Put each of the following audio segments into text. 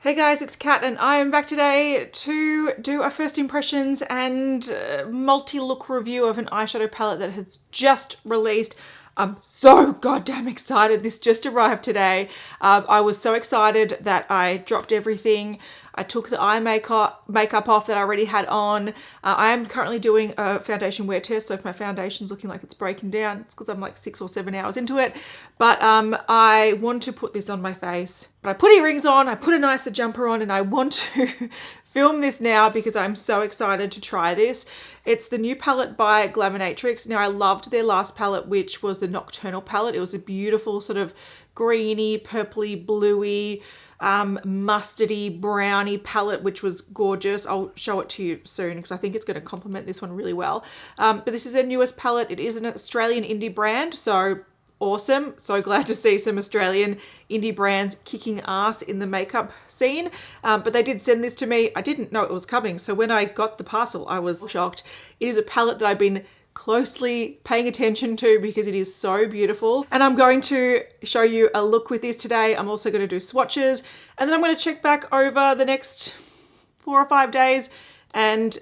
Hey guys, it's Kat and I am back today to do a first impressions and multi-look review of an eyeshadow palette that has just released. I'm so goddamn excited. This just arrived today. I was so excited that I dropped everything. I took the eye makeup off that I already had on. I am currently doing a foundation wear test, so if my foundation's looking like it's breaking down, it's because I'm like 6 or 7 hours into it. But I want to put this on my face. But I put earrings on, I put a nicer jumper on, and I want to film this now because I'm so excited to try this. It's the new palette by Glaminatrix. Now, I loved their last palette, which was the Nocturnal palette. It was a beautiful sort of greeny, purpley, bluey, mustardy, browny palette, which was gorgeous. I'll show it to you soon because I think it's going to complement this one really well. But this is their newest palette. It is an Australian indie brand, so awesome. So glad to see some Australian indie brands kicking ass in the makeup scene. But they did send this to me. I didn't know it was coming, so when I got the parcel, I was shocked. It is a palette that I've been closely paying attention to because it is so beautiful, and I'm going to show you a look with this today. I'm also going to do swatches, and then I'm going to check back over the next 4 or 5 days and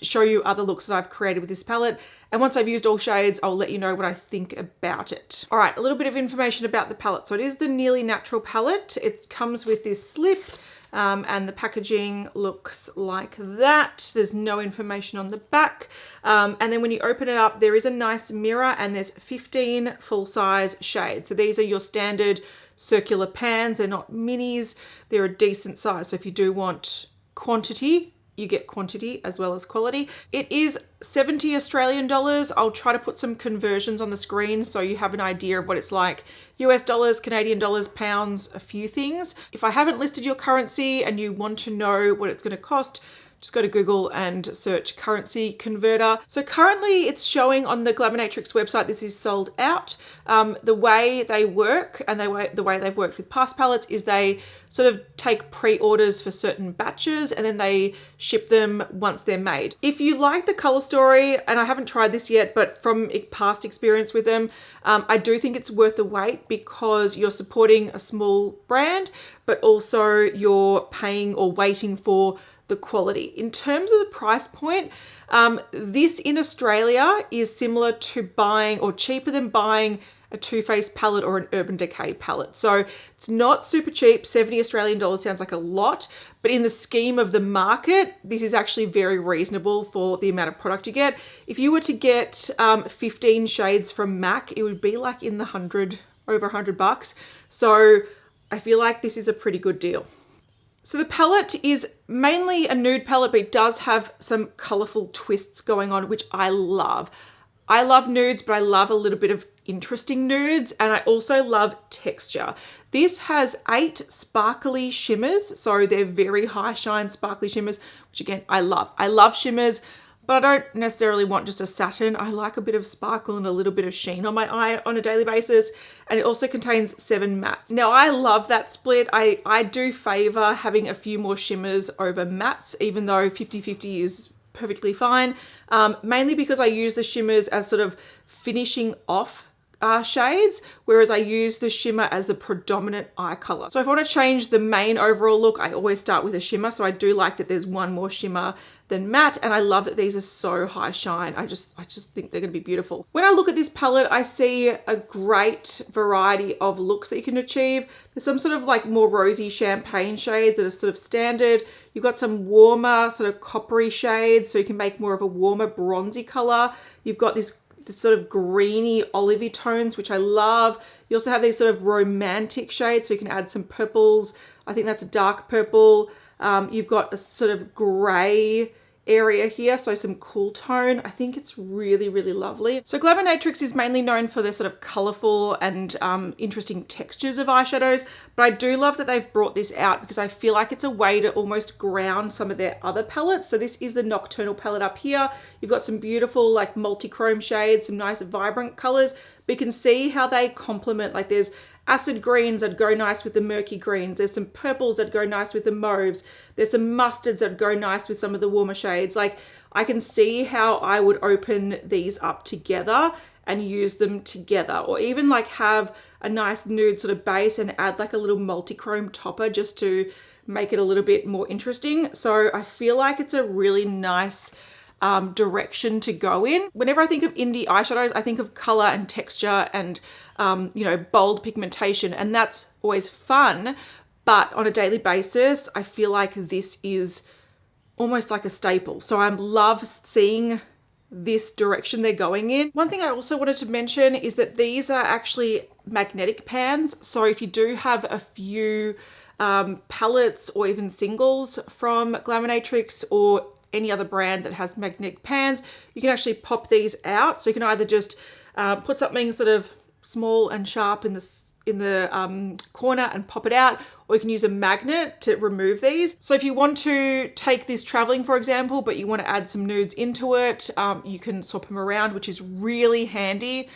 show you other looks that I've created with this palette. And once I've used all shades, I'll let you know what I think about it. All right, a little bit of information about the palette. So it is the Nearly Natural palette. It comes with this slip. And the packaging looks like that. There's no information on the back. And then when you open it up, there is a nice mirror and there's 15 full-size shades. So these are your standard circular pans. They're not minis. They're a decent size. So if you do want quantity, you get quantity as well as quality. It is 70 Australian dollars. I'll try to put some conversions on the screen so you have an idea of what it's like. US dollars, Canadian dollars, pounds, a few things. If I haven't listed your currency and you want to know what it's going to cost, just go to Google and search currency converter. So currently it's showing on the Glaminatrix website this is sold out. The way they work and the way they've worked with past palettes is they sort of take pre-orders for certain batches and then they ship them once they're made. If you like the color story, and I haven't tried this yet, but from past experience with them, I do think it's worth the wait because you're supporting a small brand, but also you're paying or waiting for the quality. In terms of the price point, this in Australia is similar to buying or cheaper than buying a Too Faced palette or an Urban Decay palette. So it's not super cheap. 70 Australian dollars sounds like a lot, but in the scheme of the market, this is actually very reasonable for the amount of product you get. If you were to get 15 shades from MAC, it would be like in the over $100. So I feel like this is a pretty good deal. So the palette is mainly a nude palette, but it does have some colorful twists going on, which I love. I love nudes, but I love a little bit of interesting nudes, and I also love texture. This has 8 sparkly shimmers, so they're very high shine sparkly shimmers, which again, I love. I love shimmers, but I don't necessarily want just a satin. I like a bit of sparkle and a little bit of sheen on my eye on a daily basis. And it also contains 7 mattes. Now, I love that split. I do favor having a few more shimmers over mattes, even though 50-50 is perfectly fine. Mainly because I use the shimmers as sort of finishing off shades, whereas I use the shimmer as the predominant eye color. So if I want to change the main overall look, I always start with a shimmer. So I do like that there's one more shimmer than matte, and I love that these are so high shine. I just think they're going to be beautiful. When I look at this palette, I see a great variety of looks that you can achieve. There's some sort of like more rosy champagne shades that are sort of standard. You've got some warmer sort of coppery shades, so you can make more of a warmer bronzy color. You've got this sort of greeny olivey tones, which I love. You also have these sort of romantic shades, so you can add some purples. I think that's a dark purple. You've got a sort of gray area here, so some cool tone. I think it's really, really lovely. So Glaminatrix is mainly known for their sort of colorful and interesting textures of eyeshadows, but I do love that they've brought this out because I feel like it's a way to almost ground some of their other palettes. So this is the Nocturnal palette up here. You've got some beautiful like multi-chrome shades, some nice vibrant colors, but you can see how they complement. Like there's acid greens that go nice with the murky greens. There's some purples that go nice with the mauves. There's some mustards that go nice with some of the warmer shades. Like I can see how I would open these up together and use them together, or even like have a nice nude sort of base and add like a little multi-chrome topper just to make it a little bit more interesting. So I feel like it's a really nice direction to go in. Whenever I think of indie eyeshadows, I think of color and texture and, you know, bold pigmentation, and that's always fun. But on a daily basis, I feel like this is almost like a staple. So I love seeing this direction they're going in. One thing I also wanted to mention is that these are actually magnetic pans. So if you do have a few palettes or even singles from Glaminatrix or any other brand that has magnetic pans, you can actually pop these out. So you can either just put something sort of small and sharp in the corner and pop it out, or you can use a magnet to remove these. So if you want to take this traveling, for example, but you want to add some nudes into it, you can swap them around, which is really handy.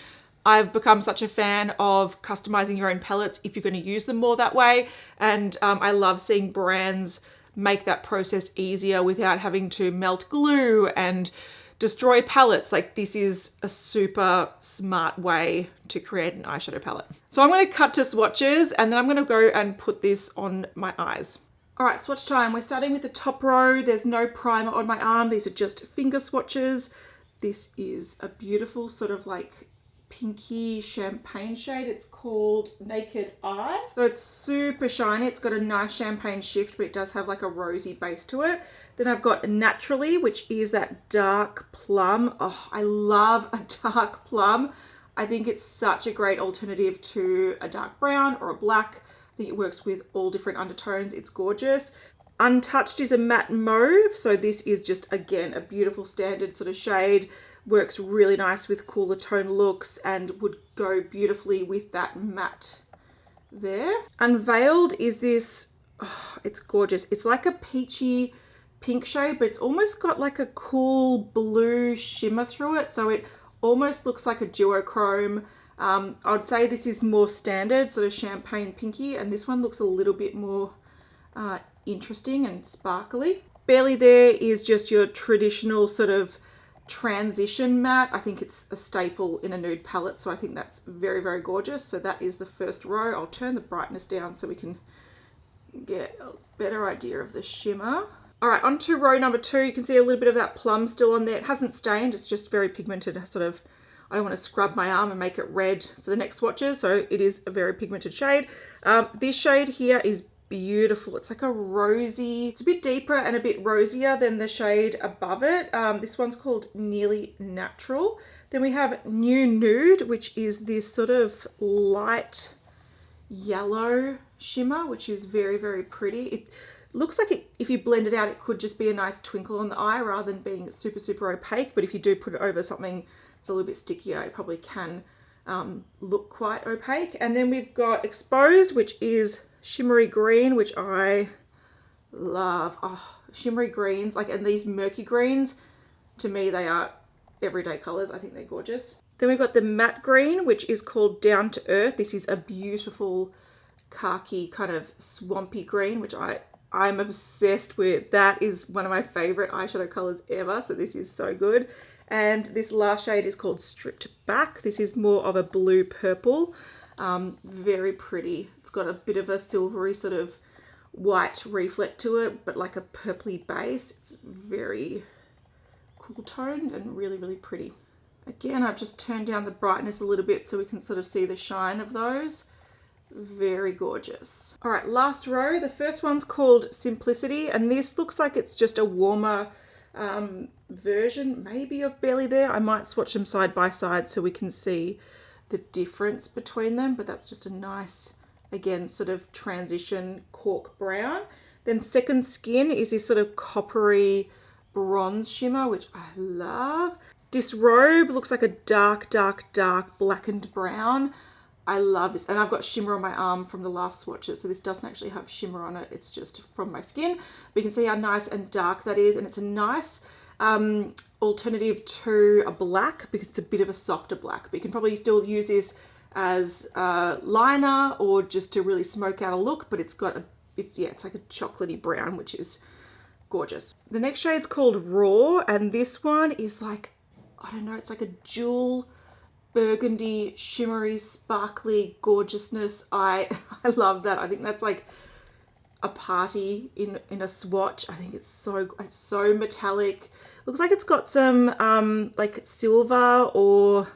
I've become such a fan of customizing your own palettes if you're going to use them more that way. And I love seeing brands make that process easier without having to melt glue and destroy palettes. Like, this is a super smart way to create an eyeshadow palette. So I'm going to cut to swatches and then I'm going to go and put this on my eyes. All right, swatch time. We're starting with the top row. There's no primer on my arm. These are just finger swatches. This is a beautiful sort of like pinky champagne shade. It's called Naked Eye. So it's super shiny. It's got a nice champagne shift, but it does have like a rosy base to it. Then I've got Naturally, which is that dark plum. Oh, I love a dark plum. I think it's such a great alternative to a dark brown or a black. I think it works with all different undertones. It's gorgeous. Untouched is a matte mauve. So this is just, again, a beautiful standard sort of shade. Works really nice with cooler tone looks and would go beautifully with that matte there. Unveiled is this, oh, it's gorgeous. It's like a peachy pink shade, but it's almost got like a cool blue shimmer through it. So it almost looks like a duochrome. I'd say this is more standard, sort of champagne pinky, and this one looks a little bit more interesting and sparkly. Barely There is just your traditional sort of transition matte. I think it's a staple in a nude palette, so I think that's very, very gorgeous. So that is the first row. I'll turn the brightness down so we can get a better idea of the shimmer. All right, on to row number 2. You can see a little bit of that plum still on there. It hasn't stained, it's just very pigmented, sort of. I don't want to scrub my arm and make it red for the next swatches, so it is a very pigmented shade. This shade here is beautiful. It's like a rosy, it's a bit deeper and a bit rosier than the shade above it. This one's called Nearly Natural. Then we have New Nude, which is this sort of light yellow shimmer, which is very, very pretty. It looks like it, if you blend it out, it could just be a nice twinkle on the eye rather than being super, super opaque. But if you do put it over something that's a little bit stickier, it probably can look quite opaque. And then we've got Exposed, which is shimmery green, which I love. Oh, shimmery greens, like, and these murky greens, to me, they are everyday colors. I think they're gorgeous. Then we've got the matte green, which is called Down to Earth. This is a beautiful khaki kind of swampy green, which I'm obsessed with. That is one of my favorite eyeshadow colors ever. So this is so good. And this last shade is called Stripped Back. This is more of a blue purple. Very pretty. It's got a bit of a silvery sort of white reflect to it, but like a purpley base. It's very cool toned and really, really pretty. Again, I've just turned down the brightness a little bit so we can sort of see the shine of those. Very gorgeous. All right, last row. The first one's called Simplicity, and this looks like it's just a warmer version maybe of Barely There. I might swatch them side by side so we can see the difference between them, but that's just a nice, again, sort of transition cork brown. Then Second Skin is this sort of coppery bronze shimmer, which I love. Disrobe looks like a dark, dark, dark blackened brown. I love this. And I've got shimmer on my arm from the last swatches, so this doesn't actually have shimmer on it. It's just from my skin. But you can see how nice and dark that is, and it's a nice alternative to a black because it's a bit of a softer black. But you can probably still use this as a liner or just to really smoke out a look, but it's got it's like a chocolatey brown, which is gorgeous. The next shade's called Raw, and this one is like, I don't know, it's like a jewel burgundy, shimmery, sparkly gorgeousness. I love that. I think that's like a party in a swatch. I think it's so metallic. Looks like it's got some like silver or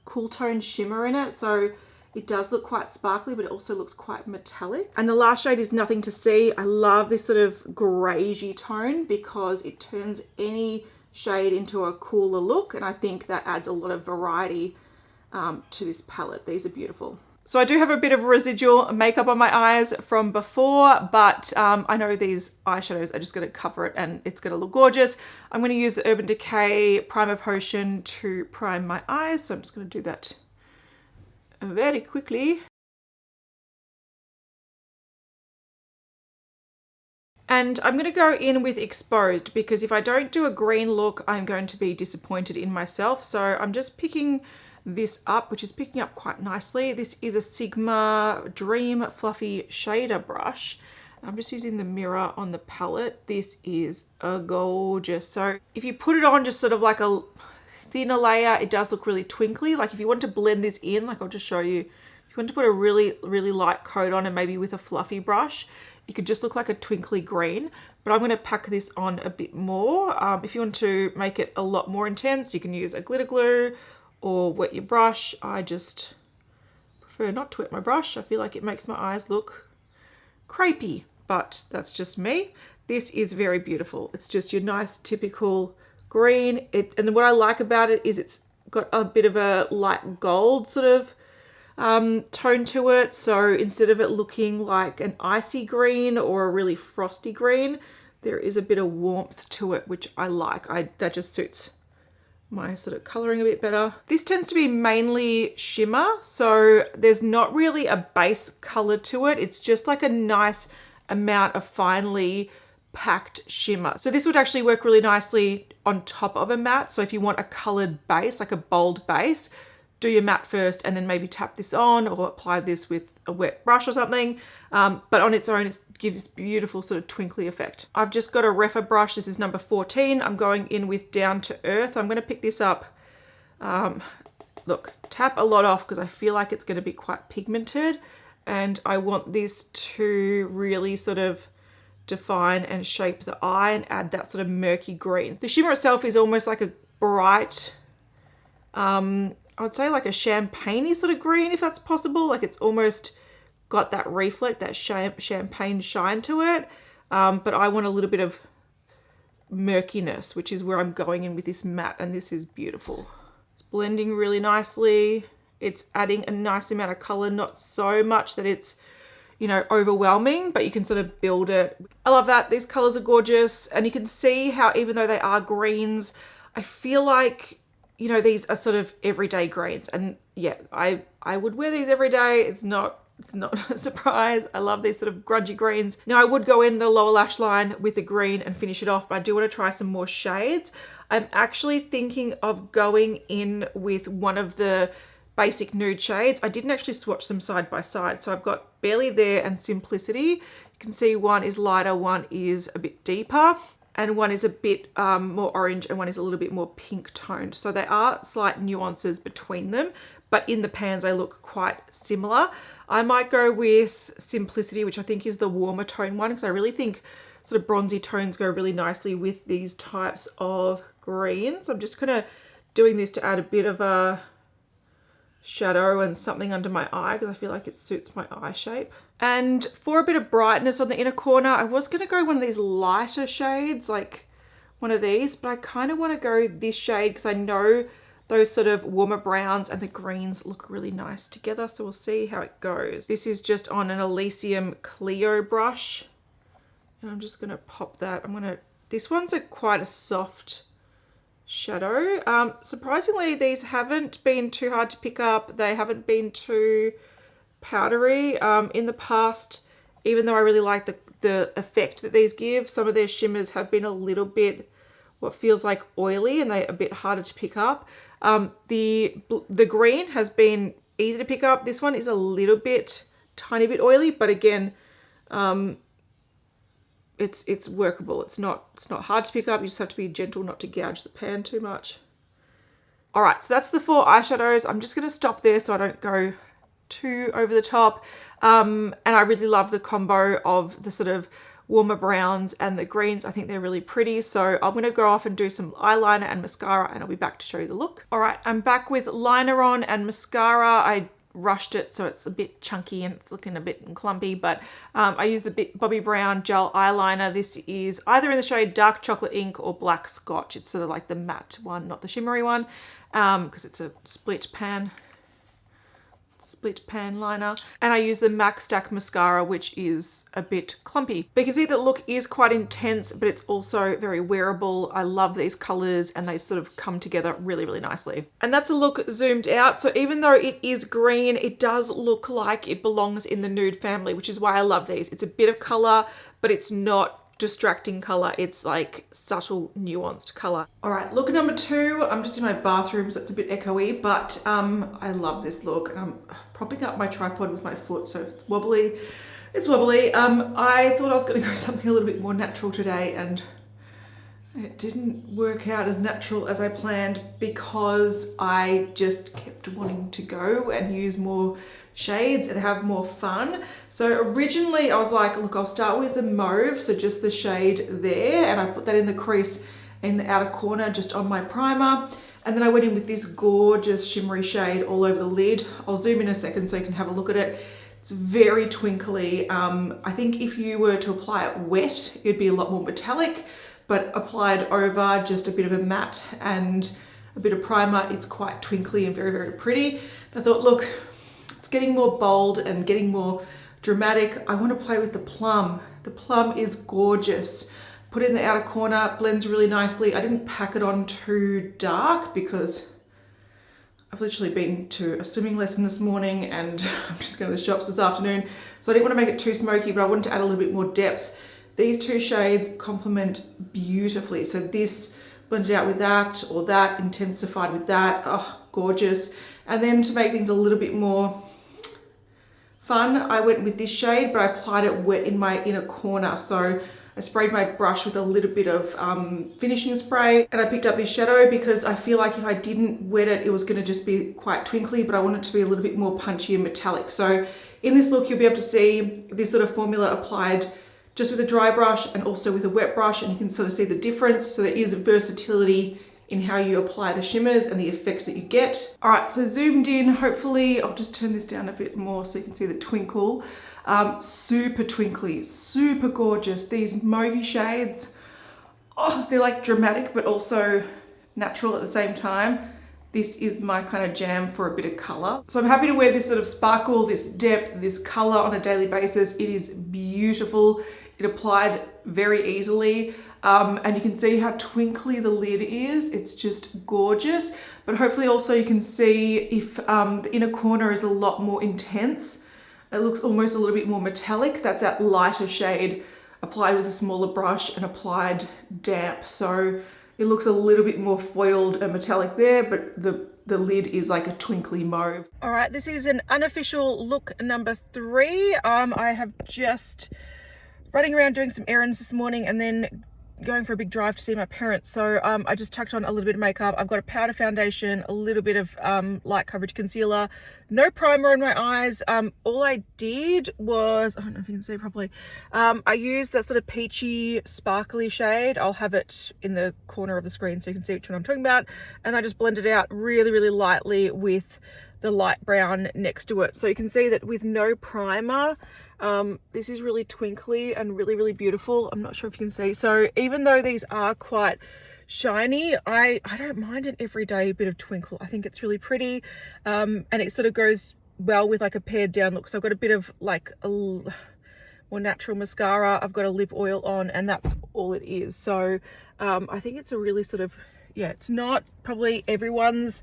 cool tone shimmer in it, so it does look quite sparkly, but it also looks quite metallic. And the last shade is Nothing to See. I love this sort of greigey tone because it turns any shade into a cooler look, and I think that adds a lot of variety to this palette. These are beautiful. So I do have a bit of residual makeup on my eyes from before, but I know these eyeshadows are just going to cover it and it's going to look gorgeous. I'm going to use the Urban Decay Primer Potion to prime my eyes, so I'm just going to do that very quickly. And I'm going to go in with Exposed because if I don't do a green look, I'm going to be disappointed in myself. So I'm just picking this up, which is picking up quite nicely. This is a Sigma Dream Fluffy Shader Brush. I'm just using the mirror on the palette. This is a gorgeous. So if you put it on just sort of like a thinner layer, it does look really twinkly. Like if you want to blend this in, like I'll just show you, if you want to put a really light coat on and maybe with a fluffy brush, it could just look like a twinkly green. But I'm going to pack this on a bit more. If you want to make it a lot more intense, you can use a glitter glue or wet your brush. I just prefer not to wet my brush. I feel like it makes my eyes look crepey, but that's just me. This is very beautiful. It's just your nice typical green. And what I like about it is it's got a bit of a light gold sort of tone to it. So instead of it looking like an icy green or a really frosty green, there is a bit of warmth to it, which I like. That just suits my sort of coloring a bit better. This tends to be mainly shimmer, so there's not really a base color to it. It's just like a nice amount of finely packed shimmer. So this would actually work really nicely on top of a matte. So if you want a colored base, like a bold base, do your matte first and then maybe tap this on or apply this with a wet brush or something. But on its own, it gives this beautiful sort of twinkly effect. I've just got a Refa brush. This is number 14. I'm going in with Down to Earth. I'm going to pick this up. Look, tap a lot off because I feel like it's going to be quite pigmented. And I want this to really sort of define and shape the eye and add that sort of murky green. The shimmer itself is almost like a bright, I would say like a champagne-y sort of green, if that's possible. Like it's almost got that reflect, that champagne shine to it. But I want a little bit of murkiness, which is where I'm going in with this matte, and this is beautiful. It's blending really nicely. It's adding a nice amount of color, not so much that it's, you know, overwhelming, but you can sort of build it. I love that. These colors are gorgeous, and you can see how even though they are greens, I feel like, you know, these are sort of everyday greens. And yeah, I would wear these every day. It's not a surprise. I love these sort of grungy greens. Now I would go in the lower lash line with the green and finish it off, but I do want to try some more shades. I'm actually thinking of going in with one of the basic nude shades. I didn't actually swatch them side by side. So I've got Barely There and Simplicity. You can see one is lighter, one is a bit deeper, and one is a bit more orange and one is a little bit more pink toned. So there are slight nuances between them, but in the pans they look quite similar. I might go with Simplicity, which I think is the warmer tone one, because I really think sort of bronzy tones go really nicely with these types of greens. I'm just kind of doing this to add a bit of a shadow and something under my eye because I feel like it suits my eye shape. And for a bit of brightness on the inner corner, I was going to go one of these lighter shades, like one of these, but I kind of want to go this shade because I know those sort of warmer browns and the greens look really nice together. So we'll see how it goes. This is just on an Elysium Clio brush, and I'm just going to pop that. This one's quite a soft shadow. Surprisingly, these haven't been too hard to pick up. They haven't been too powdery. In the past, even though I really like the effect that these give, some of their shimmers have been a little bit what feels like oily, and they're a bit harder to pick up. The green has been easy to pick up. This one is a little bit, tiny bit oily, but again, it's workable. It's not hard to pick up. You just have to be gentle not to gouge the pan too much. All right, so that's the 4 eyeshadows. I'm just gonna stop there so I don't go too over the top. And I really love the combo of the sort of warmer browns and the greens. I think they're really pretty. So I'm gonna go off and do some eyeliner and mascara, and I'll be back to show you the look. All right, I'm back with liner on and mascara. I rushed it so it's a bit chunky and it's looking a bit clumpy, but I use the Bobbi Brown gel eyeliner. This is either in the shade Dark Chocolate Ink or Black Scotch. It's sort of like the matte one, not the shimmery one, because it's a split pan liner. And I use the MAC Stack mascara, which is a bit clumpy. But you can see that look is quite intense, but it's also very wearable. I love these colors and they sort of come together really, really nicely. And that's a look zoomed out. So even though it is green, it does look like it belongs in the nude family, which is why I love these. It's a bit of color, but it's not distracting color. It's like subtle, nuanced color. All right, look number 2. I'm just in my bathroom, so it's a bit echoey, but I love this look. And I'm propping up my tripod with my foot, so if it's wobbly, it's wobbly. I thought I was gonna go something a little bit more natural today, and it didn't work out as natural as I planned because I just kept wanting to go and use more shades and have more fun. So originally I was like, look, I'll start with the mauve, so just the shade there, and I put that in the crease in the outer corner just on my primer. And then I went in with this gorgeous shimmery shade all over the lid. I'll zoom in a second so you can have a look at it. It's very twinkly. I think if you were to apply it wet, it'd be a lot more metallic, but applied over just a bit of a matte and a bit of primer, it's quite twinkly and very, very pretty. And I thought, look, it's getting more bold and getting more dramatic. I want to play with the plum. The plum is gorgeous. Put it in the outer corner, blends really nicely. I didn't pack it on too dark because I've literally been to a swimming lesson this morning and I'm just going to the shops this afternoon. So I didn't want to make it too smoky, but I wanted to add a little bit more depth. These 2 shades complement beautifully. So this blended out with that, or that intensified with that. Oh, gorgeous. And then to make things a little bit more fun, I went with this shade, but I applied it wet in my inner corner. So I sprayed my brush with a little bit of finishing spray, and I picked up this shadow because I feel like if I didn't wet it, it was going to just be quite twinkly, but I want it to be a little bit more punchy and metallic. So in this look, you'll be able to see this sort of formula applied just with a dry brush and also with a wet brush, and you can sort of see the difference. So there is versatility in how you apply the shimmers and the effects that you get. All right, so zoomed in, hopefully, I'll just turn this down a bit more so you can see the twinkle. Super twinkly, super gorgeous. These mauvey shades, oh, they're like dramatic, but also natural at the same time. This is my kind of jam for a bit of color. So I'm happy to wear this sort of sparkle, this depth, this color on a daily basis. It is beautiful. It applied very easily. And you can see how twinkly the lid is. It's just gorgeous. But hopefully also you can see if the inner corner is a lot more intense. It looks almost a little bit more metallic. That's that lighter shade applied with a smaller brush and applied damp. So it looks a little bit more foiled and metallic there, but the lid is like a twinkly mauve. All right, this is an unofficial look number 3. I have just running around doing some errands this morning and then going for a big drive to see my parents. So I just tucked on a little bit of makeup. I've got a powder foundation, a little bit of light coverage concealer, no primer on my eyes. All I did was, I don't know if you can see properly, I used that sort of peachy sparkly shade. I'll have it in the corner of the screen so you can see which one I'm talking about. And I just blended it out really, really lightly with the light brown next to it. So you can see that with no primer, this is really twinkly and really, really beautiful. I'm not sure if you can see. So even though these are quite shiny, I don't mind an everyday bit of twinkle. I think it's really pretty, and it sort of goes well with like a pared down look. So I've got a bit of like a more natural mascara. I've got a lip oil on, and that's all it is. So I think it's a really sort of, yeah, it's not probably everyone's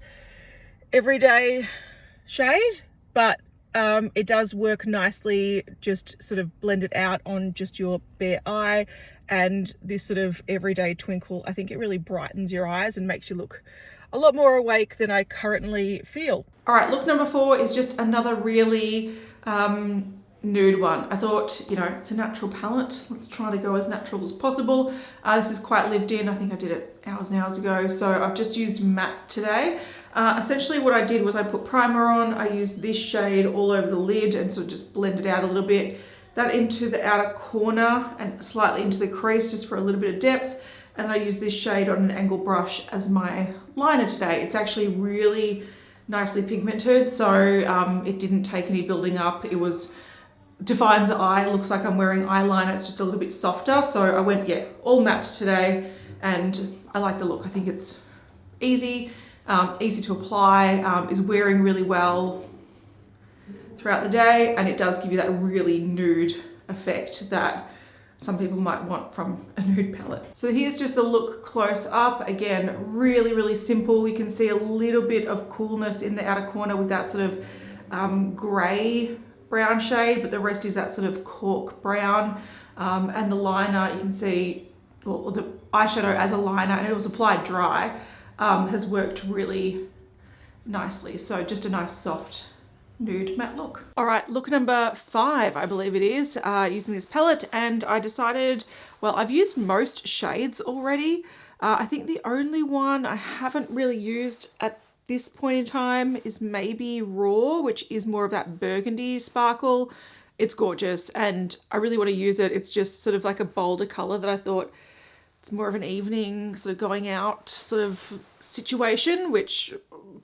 everyday shade, but it does work nicely, just sort of blend it out on just your bare eye, and this sort of everyday twinkle, I think it really brightens your eyes and makes you look a lot more awake than I currently feel. All right, look number 4 is just another really nude one. I thought, you know, it's a natural palette. Let's try to go as natural as possible. This is quite lived in. I think I did it hours and hours ago. So I've just used matte today. Essentially what I did was I put primer on. I used this shade all over the lid and sort of just blended out a little bit. That into the outer corner and slightly into the crease just for a little bit of depth. And I used this shade on an angle brush as my liner today. It's actually really nicely pigmented, so it didn't take any building up. It was defines the eye. It looks like I'm wearing eyeliner. It's just a little bit softer. So I went, yeah, all matte today, and I like the look. I think it's easy, easy to apply, is wearing really well throughout the day, and it does give you that really nude effect that some people might want from a nude palette. So here's just a look close up. Again, really, really simple. You can see a little bit of coolness in the outer corner with that sort of gray brown shade, but the rest is that sort of cork brown. And the liner, you can see, well, the eyeshadow as a liner, and it was applied dry, has worked really nicely. So just a nice soft nude matte look. All right, look number 5, I believe it is, using this palette, and I decided, well, I've used most shades already. I think the only one I haven't really used at this point in time is maybe Raw, which is more of that burgundy sparkle. It's gorgeous and I really want to use it. It's just sort of like a bolder color that I thought it's more of an evening sort of going out sort of situation,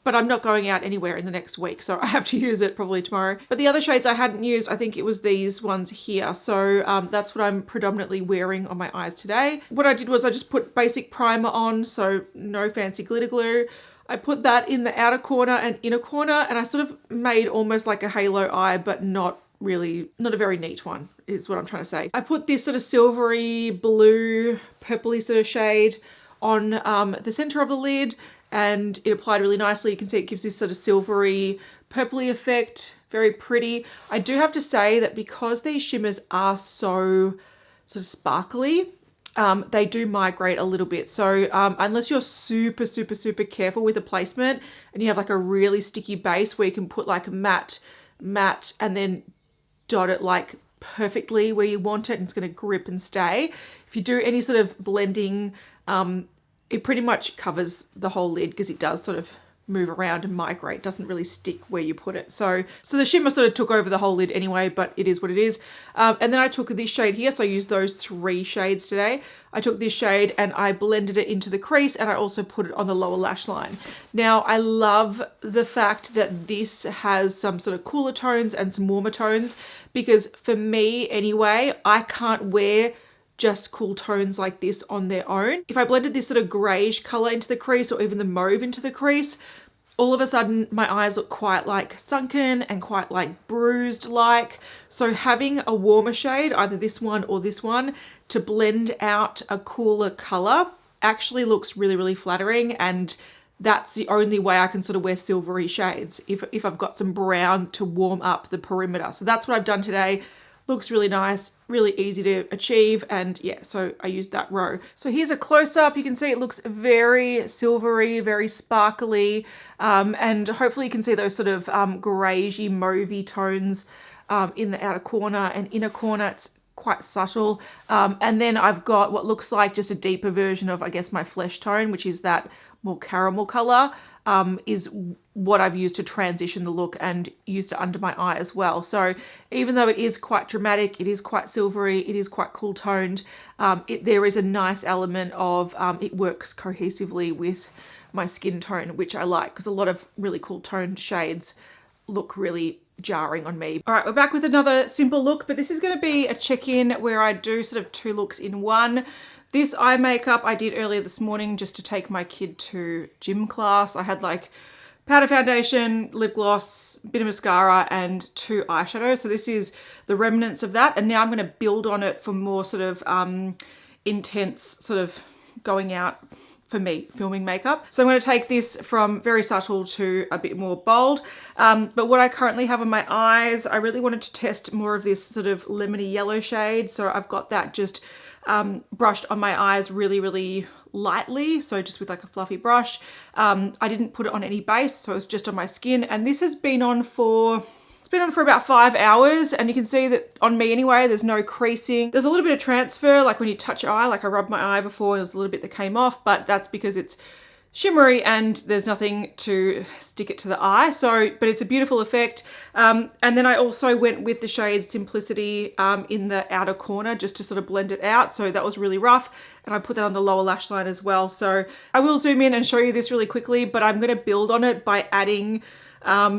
but I'm not going out anywhere in the next week, so I have to use it probably tomorrow. But the other shades I hadn't used, I think it was these ones here. So that's what I'm predominantly wearing on my eyes today. What I did was I just put basic primer on, so no fancy glitter glue. I put that in the outer corner and inner corner, and I sort of made almost like a halo eye, but not a very neat one is what I'm trying to say. I put this sort of silvery blue purpley sort of shade on the center of the lid, and it applied really nicely. You can see it gives this sort of silvery purpley effect, very pretty. I do have to say that because these shimmers are so sort of sparkly, they do migrate a little bit. So unless you're super, super, super careful with the placement and you have like a really sticky base where you can put like matte, and then dot it like perfectly where you want it and it's going to grip and stay. If you do any sort of blending, it pretty much covers the whole lid because it does sort of move around and migrate. It doesn't really stick where you put it. So the shimmer sort of took over the whole lid anyway, but it is what it is. And then I took this shade here. So I used those 3 shades today. I took this shade and I blended it into the crease, and I also put it on the lower lash line. Now I love the fact that this has some sort of cooler tones and some warmer tones, because for me anyway, I can't wear just cool tones like this on their own. If I blended this sort of grayish color into the crease, or even the mauve into the crease, all of a sudden my eyes look quite like sunken and quite like bruised like. So having a warmer shade, either this one or this one, to blend out a cooler color actually looks really, really flattering. And that's the only way I can sort of wear silvery shades, if I've got some brown to warm up the perimeter. So that's what I've done today. Looks really nice, really easy to achieve, and yeah, so I used that row. So here's a close-up. You can see it looks very silvery, very sparkly, and hopefully you can see those sort of greyish, mauvey tones in the outer corner and inner corner. It's quite subtle. And then I've got what looks like just a deeper version of, I guess, my flesh tone, which is that more caramel color, is what I've used to transition the look, and used it under my eye as well. So even though it is quite dramatic, it is quite silvery, it is quite cool toned, there is a nice element of it works cohesively with my skin tone, which I like, because a lot of really cool toned shades look really jarring on me. All right, we're back with another simple look, but this is going to be a check-in where I do sort of 2 looks in one. This eye makeup I did earlier this morning just to take my kid to gym class. I had like powder foundation, lip gloss, bit of mascara, and 2 eyeshadows. So this is the remnants of that. And now I'm going to build on it for more sort of intense sort of going out, for me, filming makeup. So I'm going to take this from very subtle to a bit more bold. But what I currently have on my eyes, I really wanted to test more of this sort of lemony yellow shade. So I've got that just brushed on my eyes really, really lightly. So just with like a fluffy brush. I didn't put it on any base, so it's just on my skin. And this has been on for, it's been on for about 5 hours, and you can see that on me anyway, there's no creasing. There's a little bit of transfer, like when you touch your eye, like I rubbed my eye before, there's a little bit that came off, but that's because it's shimmery and there's nothing to stick it to the eye. So, but it's a beautiful effect. And then I also went with the shade Simplicity in the outer corner just to sort of blend it out. So that was really rough. And I put that on the lower lash line as well. So I will zoom in and show you this really quickly, but I'm going to build on it by adding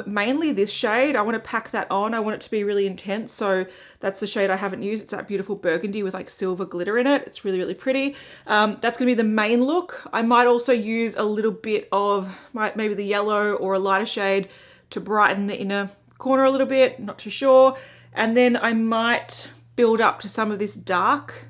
mainly this shade. I want to pack that on. I want it to be really intense. So that's the shade I haven't used. It's that beautiful burgundy with like silver glitter in it. It's really, really pretty. That's going to be the main look. I might also use a little bit of maybe the yellow or a lighter shade to brighten the inner corner a little bit. Not too sure. And then I might build up to some of this dark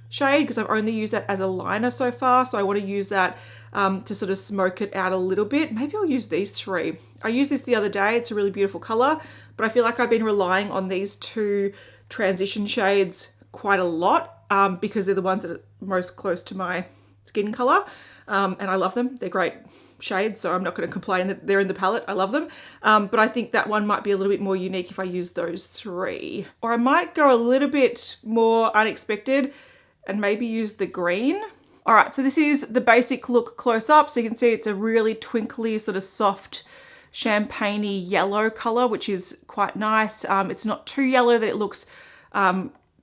shade because I've only used that as a liner so far. So I want to use that to sort of smoke it out a little bit. Maybe I'll use these three. I used this the other day. It's a really beautiful color, but I feel like I've been relying on these two transition shades quite a lot because they're the ones that are most close to my skin color. And I love them. They're great shades, so I'm not going to complain that they're in the palette. I love them. But I think that one might be a little bit more unique if I use those three. Or I might go a little bit more unexpected and maybe use the green. All right, so this is the basic look close up. So you can see it's a really twinkly, sort of soft, champagne-y yellow color, which is quite nice. It's not too yellow that it looks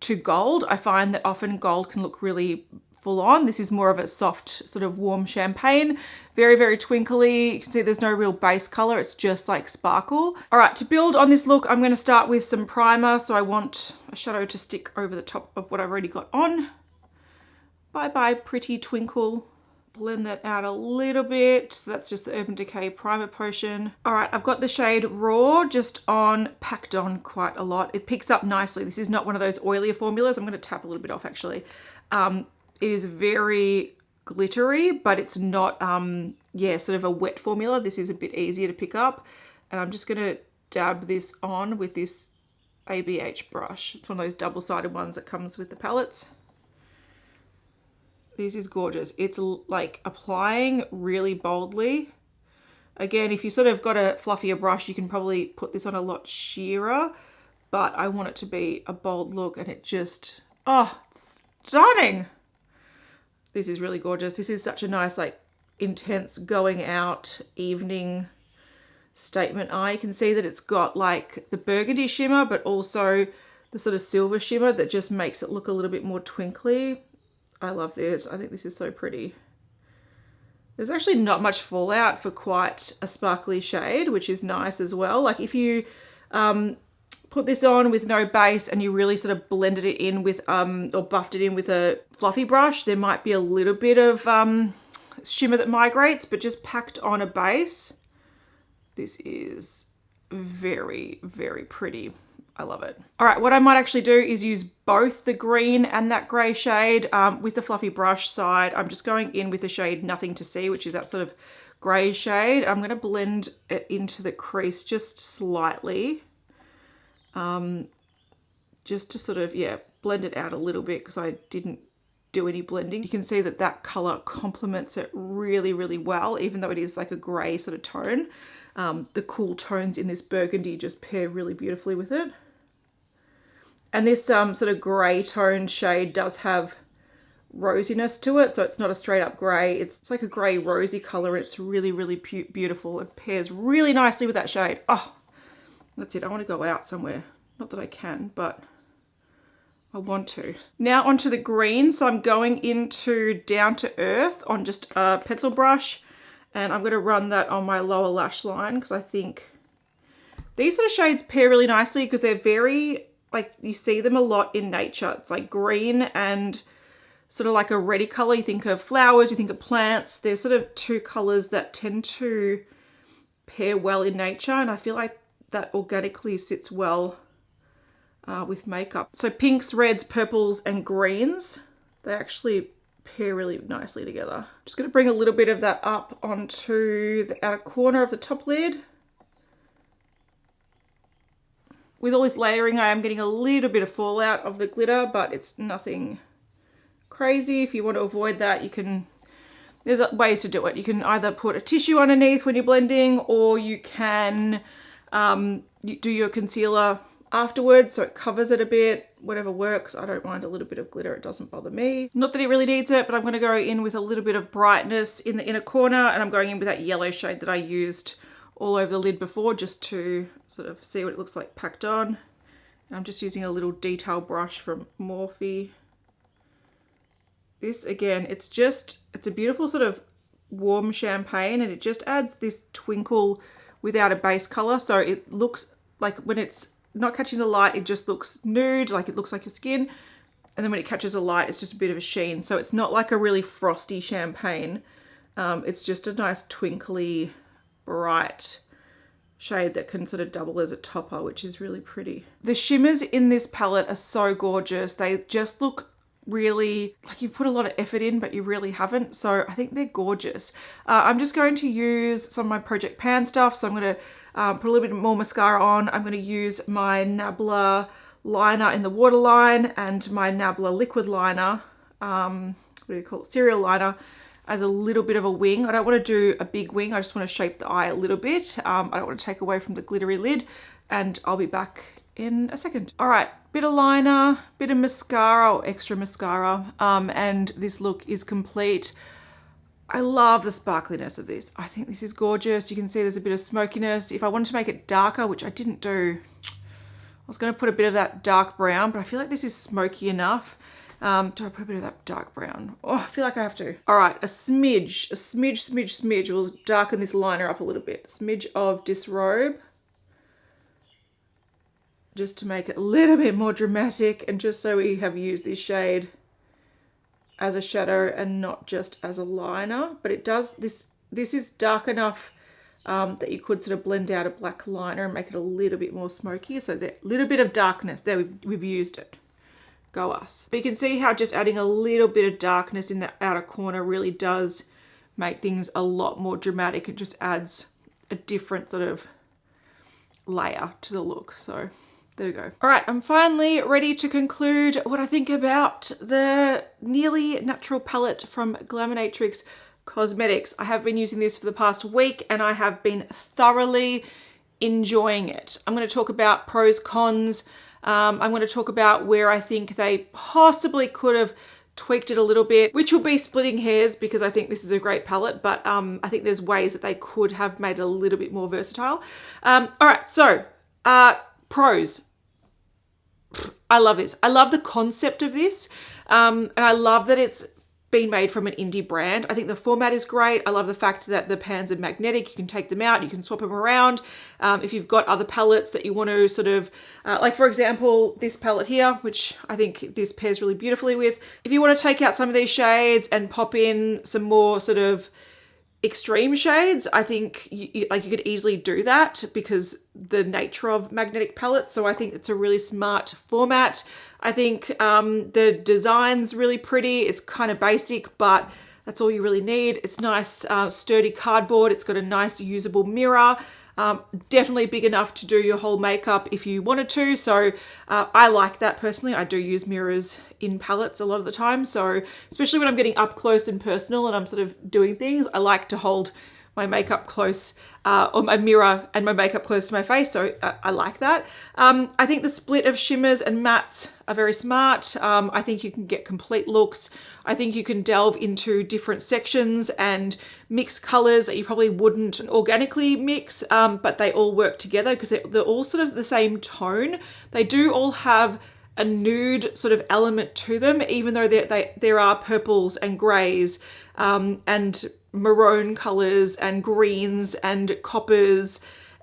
too gold. I find that often gold can look really full on. This is more of a soft, sort of warm champagne. Very, very twinkly. You can see there's no real base color. It's just like sparkle. All right, to build on this look, I'm going to start with some primer. So I want a shadow to stick over the top of what I've already got on. Bye bye Pretty Twinkle. Blend that out a little bit. So that's just the Urban Decay Primer Potion. All right, I've got the shade Raw just packed on quite a lot. It picks up nicely. This is not one of those oilier formulas. I'm going to tap a little bit off actually. It is very glittery, but it's not, yeah, sort of a wet formula. This is a bit easier to pick up. And I'm just going to dab this on with this ABH brush. It's one of those double-sided ones that comes with the palettes. This is gorgeous. It's like applying really boldly. Again, if you sort of got a fluffier brush, you can probably put this on a lot sheerer, but I want it to be a bold look and it just, oh, stunning. This is really gorgeous. This is such a nice, like intense going out evening statement eye. You can see that it's got like the burgundy shimmer, but also the sort of silver shimmer that just makes it look a little bit more twinkly. I love this. I think this is so pretty. There's actually not much fallout for quite a sparkly shade, which is nice as well. Like if you put this on with no base and you really sort of blended it in with, or buffed it in with a fluffy brush, there might be a little bit of shimmer that migrates, but just packed on a base, this is very, very pretty. I love it. All right, what I might actually do is use both the green and that gray shade with the fluffy brush side. I'm just going in with the shade Nothing to See, which is that sort of gray shade. I'm going to blend it into the crease just slightly. Just to sort of, yeah, blend it out a little bit because I didn't do any blending. You can see that that color complements it really, really well, even though it is like a gray sort of tone. The cool tones in this burgundy just pair really beautifully with it. And this sort of grey tone shade does have rosiness to it, so it's not a straight up grey. It's like a grey rosy color and it's really, really beautiful. It pairs really nicely with that shade. Oh, that's it. I want to go out somewhere. Not that I can, but I want to. Now onto the green. So I'm going into Down to Earth on just a pencil brush. And I'm going to run that on my lower lash line because I think these sort of shades pair really nicely because they're very, like, you see them a lot in nature. It's like green and sort of like a reddy color. You think of flowers, you think of plants. They're sort of two colors that tend to pair well in nature. And I feel like that organically sits well with makeup. So pinks, reds, purples, and greens, they actually pair really nicely together. Just going to bring a little bit of that up onto the outer corner of the top lid. With all this layering, I am getting a little bit of fallout of the glitter, but it's nothing crazy. If you want to avoid that, you can, there's ways to do it. You can either put a tissue underneath when you're blending, or you can You do your concealer afterwards, so it covers it a bit, whatever works. I don't mind a little bit of glitter, it doesn't bother me. Not that it really needs it, but I'm going to go in with a little bit of brightness in the inner corner, and I'm going in with that yellow shade that I used all over the lid before, just to sort of see what it looks like packed on. And I'm just using a little detail brush from Morphe. This, again, it's a beautiful sort of warm champagne, and it just adds this twinkle without a base color. So it looks like, when it's not catching the light, it just looks nude, like it looks like your skin. And then when it catches the light, it's just a bit of a sheen. So it's not like a really frosty champagne. It's just a nice twinkly, bright shade that can sort of double as a topper, which is really pretty. The shimmers in this palette are so gorgeous. They just look really like you've put a lot of effort in, but you really haven't. So I think they're gorgeous. I'm just going to use some of my Project Pan stuff. So I'm going to put a little bit more mascara on. I'm going to use my Nabla liner in the waterline and my Nabla liquid liner, what do you call it, cereal liner, as a little bit of a wing. I don't want to do a big wing. I just want to shape the eye a little bit. I don't want to take away from the glittery lid, and I'll be back in a second. All right, bit of liner, bit of mascara or extra mascara, and this look is complete. I love the sparkliness of this. I think this is gorgeous. You can see there's a bit of smokiness. If I wanted to make it darker, which I didn't do, I was going to put a bit of that dark brown, but I feel like this is smoky enough. Do I put a bit of that dark brown? Oh, I feel like I have to. All right, a smidge will darken this liner up a little bit. A smidge of Disrobe, just to make it a little bit more dramatic, and just so we have used this shade as a shadow and not just as a liner. But it does, this is dark enough that you could sort of blend out a black liner and make it a little bit more smoky. So that little bit of darkness, there we've used it. Go us. But you can see how just adding a little bit of darkness in the outer corner really does make things a lot more dramatic. It just adds a different sort of layer to the look. So there we go. All right, I'm finally ready to conclude what I think about the Nearly Natural palette from Glaminatrix Cosmetics. I have been using this for the past week and I have been thoroughly enjoying it. I'm going to talk about pros, cons. I'm going to talk about where I think they possibly could have tweaked it a little bit, which will be splitting hairs because I think this is a great palette, but I think there's ways that they could have made it a little bit more versatile. All right, so pros. I love this. I love the concept of this, and I love that it's been made from an indie brand. I think the format is great. I love the fact that the pans are magnetic. You can take them out, you can swap them around. If you've got other palettes that you want to sort of, like for example, this palette here, which I think this pairs really beautifully with. If you want to take out some of these shades and pop in some more sort of extreme shades, I think you could easily do that because the nature of magnetic palettes. So I think it's a really smart format. I think the design's really pretty. It's kind of basic, but that's all you really need. It's nice, sturdy cardboard. It's got a nice usable mirror. Definitely big enough to do your whole makeup if you wanted to. So I like that personally. I do use mirrors in palettes a lot of the time. So especially when I'm getting up close and personal and I'm sort of doing things, I like to hold my makeup close, or my mirror and my makeup close to my face. So I like that. I think the split of shimmers and mattes are very smart. I think you can get complete looks. I think you can delve into different sections and mix colors that you probably wouldn't organically mix, but they all work together because they're all sort of the same tone. They do all have a nude sort of element to them, even though there are purples and grays and maroon colors and greens and coppers.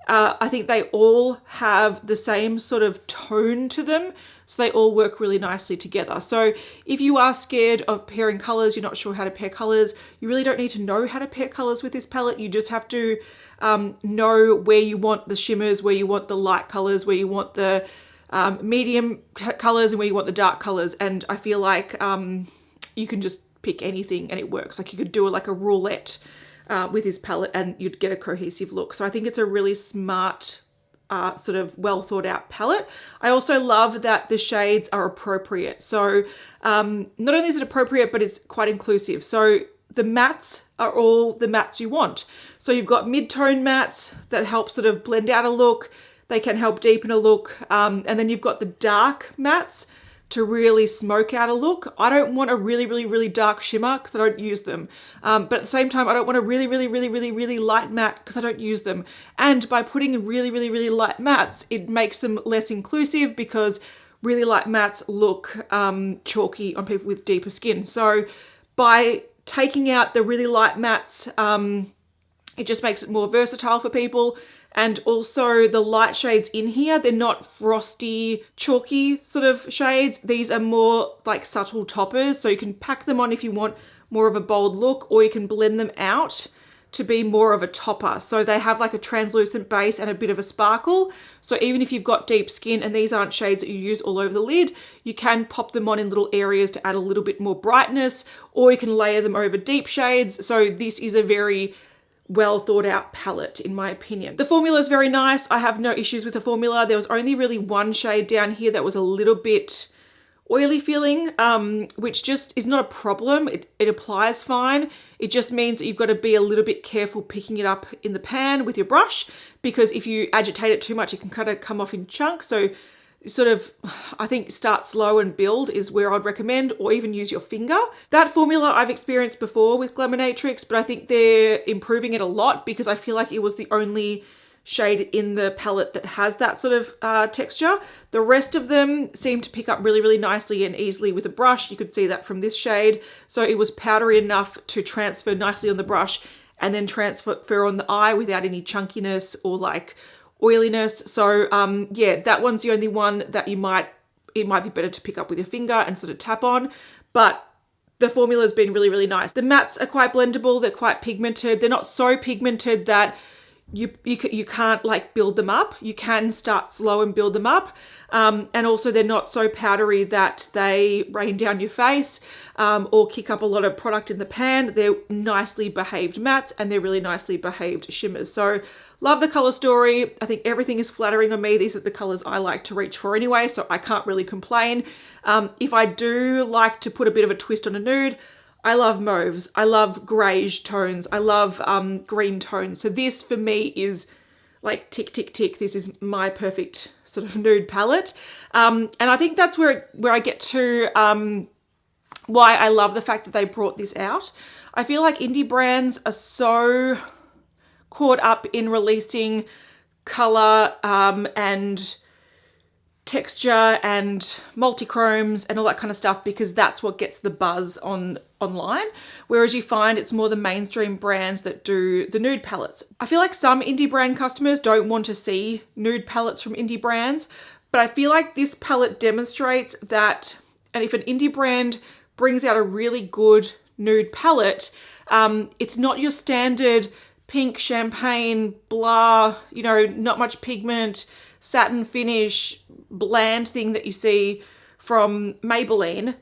I think they all have the same sort of tone to them, so they all work really nicely together. So if you are scared of pairing colors, you're not sure how to pair colors, you really don't need to know how to pair colors with this palette. You just have to know where you want the shimmers, where you want the light colors, where you want the medium colors, and where you want the dark colors. And I feel like you can just pick anything and it works. Like you could do like a roulette with this palette and you'd get a cohesive look. So I think it's a really smart, sort of well thought out palette. I also love that the shades are appropriate. So not only is it appropriate, but it's quite inclusive. So the mattes are all the mattes you want. So you've got mid-tone mattes that help sort of blend out a look. They can help deepen a look. And then you've got the dark mattes to really smoke out a look. I don't want a really dark shimmer because I don't use them. But at the same time, I don't want a really light matte because I don't use them. And by putting in really light mattes, it makes them less inclusive because really light mattes look chalky on people with deeper skin. So by taking out the really light mattes, it just makes it more versatile for people. And also the light shades in here, they're not frosty, chalky sort of shades. These are more like subtle toppers. So you can pack them on if you want more of a bold look, or you can blend them out to be more of a topper. So they have like a translucent base and a bit of a sparkle. So even if you've got deep skin and these aren't shades that you use all over the lid, you can pop them on in little areas to add a little bit more brightness, or you can layer them over deep shades. So this is a very well thought out palette in my opinion. The formula is very nice. I have no issues with the formula. There was only really one shade down here that was a little bit oily feeling, which just is not a problem. It applies fine. It just means that you've got to be a little bit careful picking it up in the pan with your brush, because if you agitate it too much, it can kind of come off in chunks. So sort of, I think start slow and build is where I'd recommend, or even use your finger. That formula I've experienced before with Glaminatrix, but I think they're improving it a lot because I feel like it was the only shade in the palette that has that sort of texture. The rest of them seem to pick up really nicely and easily with a brush. You could see that from this shade. So it was powdery enough to transfer nicely on the brush and then transfer on the eye without any chunkiness or like oiliness. So yeah, that one's the only one that it might be better to pick up with your finger and sort of tap on, but the formula has been really nice. The mattes are quite blendable. They're quite pigmented. They're not so pigmented that you can't like build them up. You can start slow and build them up. And also they're not so powdery that they rain down your face or kick up a lot of product in the pan. They're nicely behaved mattes and they're really nicely behaved shimmers. So love the color story. I think everything is flattering on me. These are the colors I like to reach for anyway, so I can't really complain. If I do like to put a bit of a twist on a nude, I love mauves. I love greige tones. I love green tones. So this for me is like tick. This is my perfect sort of nude palette. And I think that's where I get to why I love the fact that they brought this out. I feel like indie brands are so caught up in releasing color and texture and multi-chromes and all that kind of stuff because that's what gets the buzz online, whereas you find it's more the mainstream brands that do the nude palettes. I feel like some indie brand customers don't want to see nude palettes from indie brands, but I feel like this palette demonstrates that, and if an indie brand brings out a really good nude palette, it's not your standard pink champagne blah, you know, not much pigment, satin finish, bland thing that you see from Maybelline.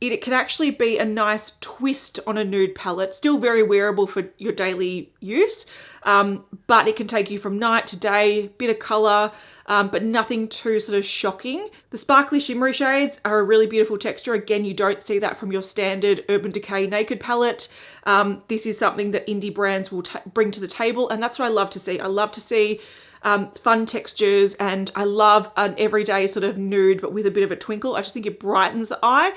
It can actually be a nice twist on a nude palette, still very wearable for your daily use, but it can take you from night to day, bit of color, but nothing too sort of shocking. The sparkly shimmery shades are a really beautiful texture. Again, you don't see that from your standard Urban Decay Naked palette. This is something that indie brands will bring to the table, and that's what I love to see. I love to see fun textures, and I love an everyday sort of nude but with a bit of a twinkle. I just think it brightens the eye.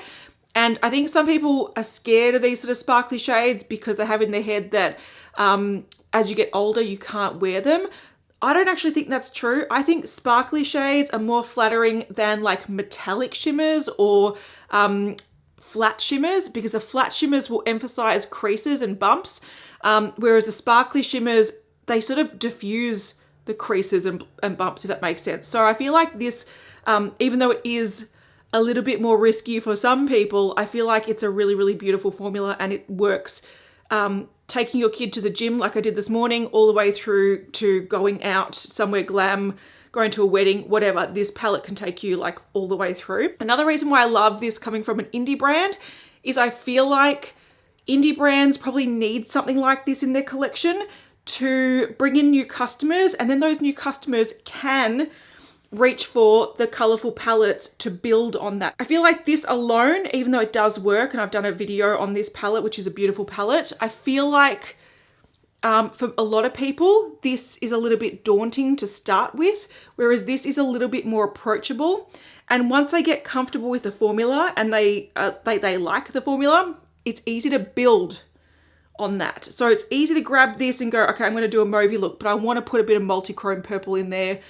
And I think some people are scared of these sort of sparkly shades because they have in their head that as you get older you can't wear them. I don't actually think that's true. I think sparkly shades are more flattering than like metallic shimmers or flat shimmers, because the flat shimmers will emphasize creases and bumps, whereas the sparkly shimmers, they sort of diffuse the creases and bumps, if that makes sense. So I feel like this, even though it is a little bit more risky for some people, I feel like it's a really beautiful formula, and it works taking your kid to the gym like I did this morning, all the way through to going out somewhere glam, going to a wedding, whatever. This palette can take you like all the way through. Another reason why I love this coming from an indie brand is I feel like indie brands probably need something like this in their collection to bring in new customers, and then those new customers can reach for the colorful palettes to build on that. I feel like this alone, even though it does work, and I've done a video on this palette, which is a beautiful palette, I feel like For a lot of people, this is a little bit daunting to start with, whereas this is a little bit more approachable. And once they get comfortable with the formula and they like the formula, it's easy to build on that. So it's easy to grab this and go, okay, I'm going to do a mauvey look, but I want to put a bit of multi-chrome purple in there,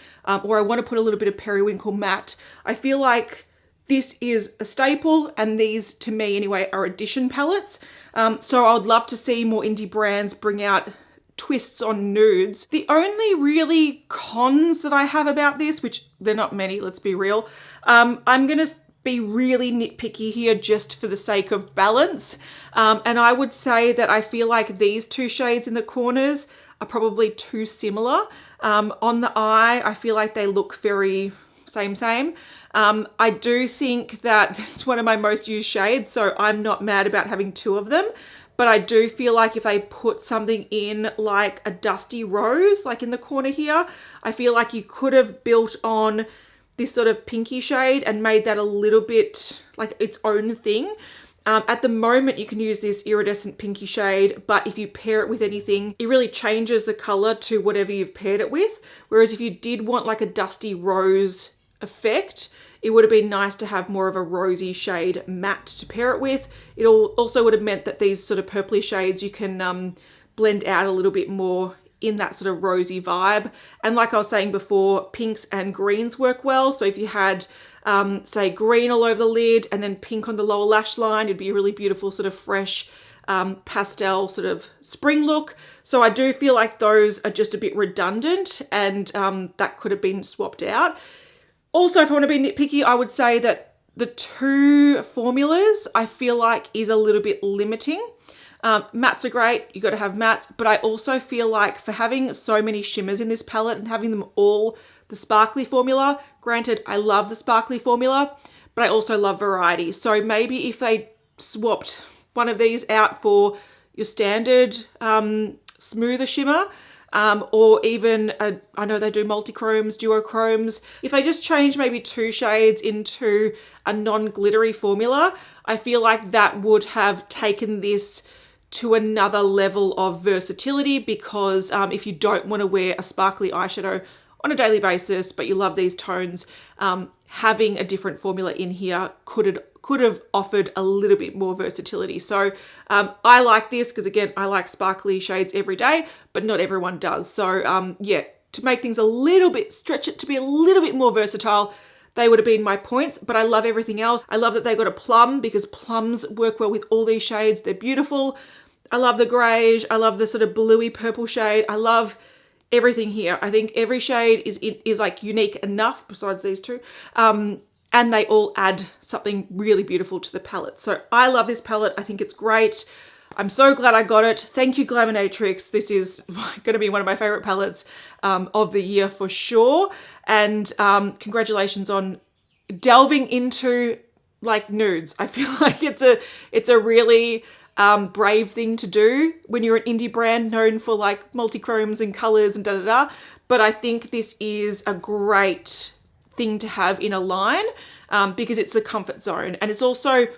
or I want to put a little bit of periwinkle matte. I feel like this is a staple, and these, to me anyway, are addition palettes. So I would love to see more indie brands bring out twists on nudes. The only really cons that I have about this, which they're not many, let's be real, I'm going to be really nitpicky here just for the sake of balance. And I would say that I feel like these two shades in the corners are probably too similar. On the eye, I feel like they look very same. I do think that it's one of my most used shades, so I'm not mad about having two of them. But I do feel like if they put something in like a dusty rose, like in the corner here, I feel like you could have built on this sort of pinky shade and made that a little bit like its own thing. At the moment, you can use this iridescent pinky shade, but if you pair it with anything, it really changes the color to whatever you've paired it with. Whereas if you did want like a dusty rose effect, it would have been nice to have more of a rosy shade matte to pair it with. It also would have meant that these sort of purpley shades you can blend out a little bit more in that sort of rosy vibe. And like I was saying before, pinks and greens work well. So if you had, say, green all over the lid and then pink on the lower lash line, it'd be a really beautiful sort of fresh pastel sort of spring look. So I do feel like those are just a bit redundant, and that could have been swapped out. Also, if I want to be nitpicky, I would say that the two formulas I feel like is a little bit limiting. Mattes are great, you got to have mattes, but I also feel like for having so many shimmers in this palette and having them all the sparkly formula, granted I love the sparkly formula, but I also love variety. So maybe if they swapped one of these out for your standard smoother shimmer, or even, I know they do multi-chromes, duochromes. If they just change maybe two shades into a non-glittery formula, I feel like that would have taken this to another level of versatility, because if you don't want to wear a sparkly eyeshadow on a daily basis, but you love these tones, having a different formula in here could have offered a little bit more versatility. So I like this because, again, I like sparkly shades every day, but not everyone does. So yeah, to make things a little bit, stretch it to be a little bit more versatile, they would have been my points, but I love everything else. I love that they got a plum, because plums work well with all these shades. They're beautiful. I love the greige. I love the sort of bluey purple shade. I love everything here. I think every shade is like unique enough besides these two. And they all add something really beautiful to the palette. So I love this palette. I think it's great. I'm so glad I got it. Thank you, Glaminatrix. This is going to be one of my favorite palettes of the year for sure. And congratulations on delving into like nudes. I feel like it's a really brave thing to do when you're an indie brand known for like multi-chromes and colors and da-da-da. But I think this is a great thing to have in a line because it's the comfort zone. And it's also,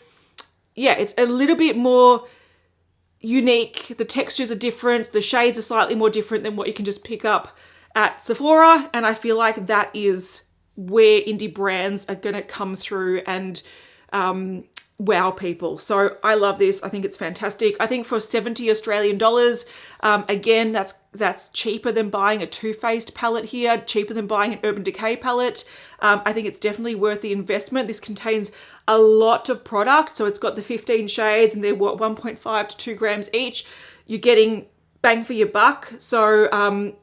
yeah, it's a little bit more unique. The textures are different. The shades are slightly more different than what you can just pick up at Sephora. And I feel like that is where indie brands are going to come through and wow people. So I love this. I think it's fantastic. I think for 70 Australian dollars, again, that's cheaper than buying a Too Faced palette here, cheaper than buying an Urban Decay palette. I think it's definitely worth the investment. This contains a lot of product. So it's got the 15 shades and they're what, 1.5 to 2 grams each. You're getting bang for your buck. So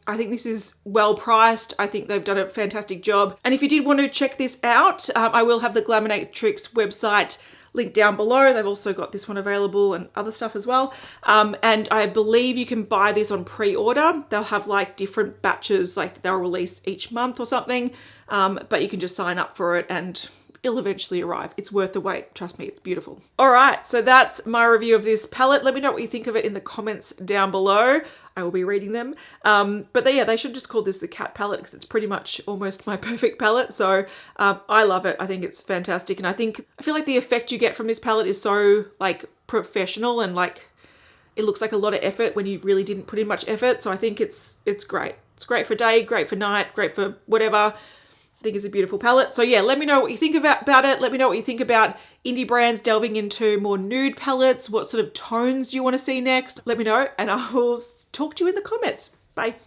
I think this is well priced. I think they've done a fantastic job. And if you did want to check this out, I will have the Glaminatrix website link down below. They've also got this one available and other stuff as well. And I believe you can buy this on pre-order. They'll have like different batches, like they'll release each month or something. But you can just sign up for it and it'll eventually arrive. It's worth the wait. Trust me, it's beautiful. All right, so that's my review of this palette. Let me know what you think of it in the comments down below. I will be reading them. But yeah, they should just call this the cat palette because it's pretty much almost my perfect palette. So I love it. I think it's fantastic. And I feel like the effect you get from this palette is so like professional and like it looks like a lot of effort when you really didn't put in much effort. So I think it's great. It's great for day, great for night, great for whatever. I think it's a beautiful palette. So yeah, let me know what you think about it. Let me know what you think about indie brands delving into more nude palettes. What sort of tones you want to see next? Let me know, and I will talk to you in the comments. Bye.